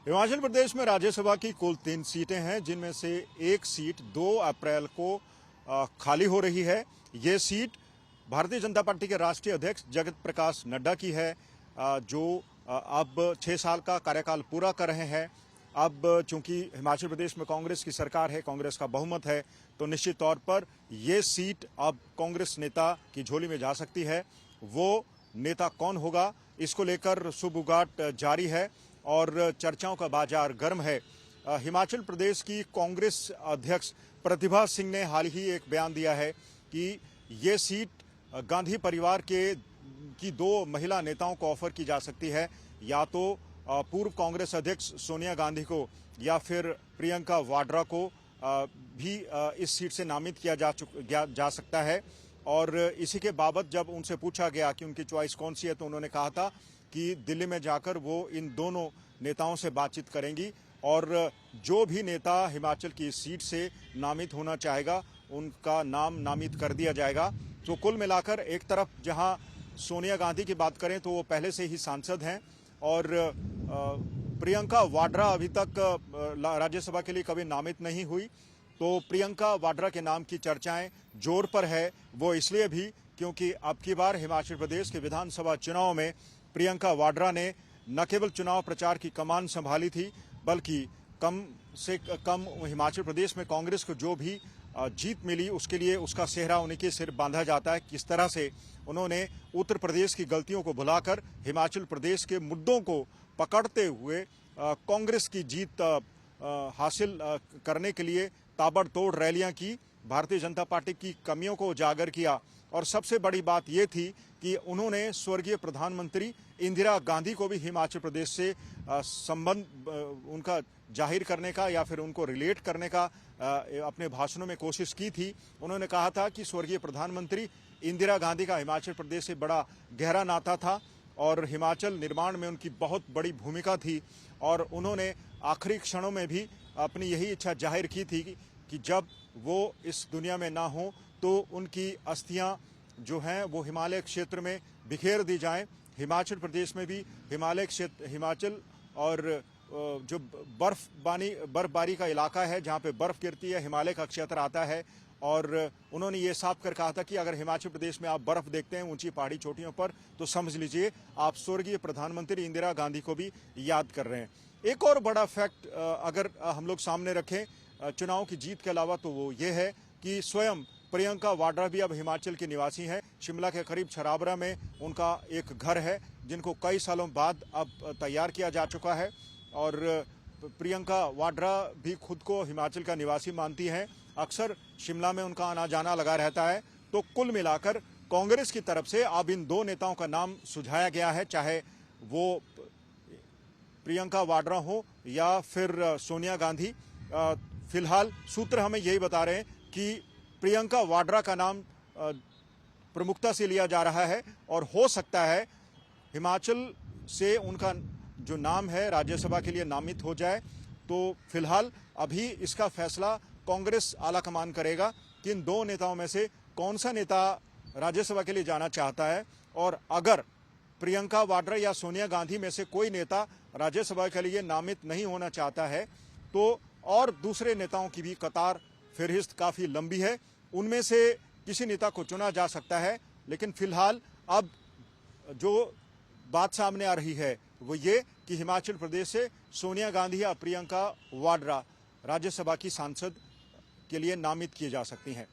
हिमाचल प्रदेश में राज्यसभा की कुल 3 सीटें हैं, जिनमें से एक सीट 2 अप्रैल को खाली हो रही है। ये सीट भारतीय जनता पार्टी के राष्ट्रीय अध्यक्ष जगत प्रकाश नड्डा की है, जो अब 6 साल का कार्यकाल पूरा कर रहे हैं। अब चूंकि हिमाचल प्रदेश में कांग्रेस की सरकार है, कांग्रेस का बहुमत है, तो निश्चित तौर पर ये सीट अब कांग्रेस नेता की झोली में जा सकती है। वो नेता कौन होगा, इसको लेकर सुबुगाट जारी है और चर्चाओं का बाजार गर्म है। हिमाचल प्रदेश की कांग्रेस अध्यक्ष प्रतिभा सिंह ने हाल ही एक बयान दिया है कि ये सीट गांधी परिवार की 2 महिला नेताओं को ऑफर की जा सकती है, या तो पूर्व कांग्रेस अध्यक्ष सोनिया गांधी को या फिर प्रियंका वाड्रा को भी इस सीट से नामित किया जा सकता है। और इसी के बाबत जब उनसे पूछा गया कि उनकी चॉइस कौन सी है, तो उन्होंने कहा था कि दिल्ली में जाकर वो इन दोनों नेताओं से बातचीत करेंगी और जो भी नेता हिमाचल की सीट से नामित होना चाहेगा उनका नाम नामित कर दिया जाएगा। तो कुल मिलाकर एक तरफ जहां सोनिया गांधी की बात करें तो वो पहले से ही सांसद हैं और प्रियंका वाड्रा अभी तक राज्यसभा के लिए कभी नामित नहीं हुई, तो प्रियंका वाड्रा के नाम की चर्चाएं जोर पर है। वो इसलिए भी क्योंकि अब की बार हिमाचल प्रदेश के विधानसभा चुनाव में प्रियंका वाड्रा ने न केवल चुनाव प्रचार की कमान संभाली थी, बल्कि कम से कम हिमाचल प्रदेश में कांग्रेस को जो भी जीत मिली उसके लिए उसका सेहरा उन्हीं के सिर बांधा जाता है। किस तरह से उन्होंने उत्तर प्रदेश की गलतियों को भुलाकर हिमाचल प्रदेश के मुद्दों को पकड़ते हुए कांग्रेस की जीत हासिल करने के लिए ताबड़तोड़ रैलियां की, भारतीय जनता पार्टी की कमियों को उजागर किया। और सबसे बड़ी बात यह थी कि उन्होंने स्वर्गीय प्रधानमंत्री इंदिरा गांधी को भी हिमाचल प्रदेश से संबंध उनका जाहिर करने का या फिर उनको रिलेट करने का अपने भाषणों में कोशिश की थी। उन्होंने कहा था कि स्वर्गीय प्रधानमंत्री इंदिरा गांधी का हिमाचल प्रदेश से बड़ा गहरा नाता था और हिमाचल निर्माण में उनकी बहुत बड़ी भूमिका थी, और उन्होंने आखिरी क्षणों में भी अपनी यही इच्छा जाहिर की थी कि जब वो इस दुनिया में ना हो तो उनकी अस्थियां जो हैं वो हिमालय क्षेत्र में बिखेर दी जाएं। हिमाचल प्रदेश में भी हिमालय क्षेत्र, हिमाचल और जो बर्फबारी का इलाका है जहां पे बर्फ गिरती है, हिमालय का क्षेत्र आता है। और उन्होंने ये साफ कर कहा था कि अगर हिमाचल प्रदेश में आप बर्फ देखते हैं ऊंची पहाड़ी चोटियों पर, तो समझ लीजिए आप स्वर्गीय प्रधानमंत्री इंदिरा गांधी को भी याद कर रहे हैं। एक और बड़ा फैक्ट अगर हम लोग सामने रखें चुनाव की जीत के अलावा, तो वो ये है कि स्वयं प्रियंका वाड्रा भी अब हिमाचल की निवासी हैं। शिमला के करीब छराबरा में उनका एक घर है जिनको कई सालों बाद अब तैयार किया जा चुका है, और प्रियंका वाड्रा भी खुद को हिमाचल का निवासी मानती हैं। अक्सर शिमला में उनका आना जाना लगा रहता है। तो कुल मिलाकर कांग्रेस की तरफ से अब इन 2 नेताओं का नाम सुझाया गया है, चाहे वो प्रियंका वाड्रा हो या फिर सोनिया गांधी। फिलहाल सूत्र हमें यही बता रहे हैं कि प्रियंका वाड्रा का नाम प्रमुखता से लिया जा रहा है और हो सकता है हिमाचल से उनका जो नाम है राज्यसभा के लिए नामित हो जाए। तो फिलहाल अभी इसका फैसला कांग्रेस आलाकमान करेगा कि इन 2 नेताओं में से कौन सा नेता राज्यसभा के लिए जाना चाहता है, और अगर प्रियंका वाड्रा या सोनिया गांधी में से कोई नेता राज्यसभा के लिए नामित नहीं होना चाहता है, तो और दूसरे नेताओं की भी कतार फहरिस्त काफ़ी लंबी है, उनमें से किसी नेता को चुना जा सकता है। लेकिन फिलहाल अब जो बात सामने आ रही है वो ये कि हिमाचल प्रदेश से सोनिया गांधी या प्रियंका वाड्रा राज्यसभा की सांसद के लिए नामित किए जा सकती हैं।